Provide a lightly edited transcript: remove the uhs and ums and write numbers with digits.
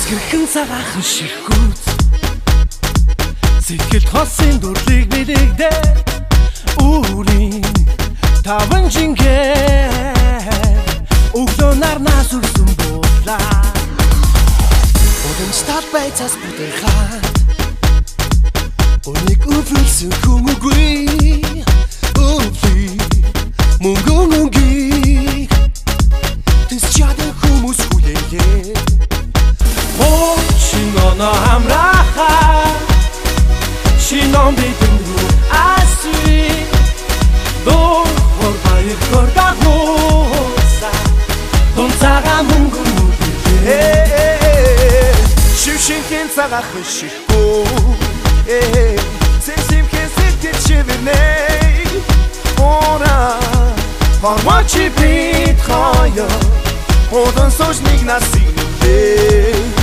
Гэрхэн цагаахан ширхүүц Сэтгэл хосын дурлыг мэдэгдээ Үүрийн таван жингээр Өглөө нарнаас үрсэн буулаа Удамжтал байцаас бүтэхад Уник өвлсөн хүмүүгүй Өвлий мөнгөний Тэс чадан хүмүүс хүлээлээ Шинона амраха Шинон битэн рүү аси Дор хорбайр горгахоса Дон цага мөнгө нүдээ Шившинхэн цагахан ширхүү Сэмсимхэн сэтгэл шивэрнэй Ора Парвачи бит хая Одан сожник насилдээ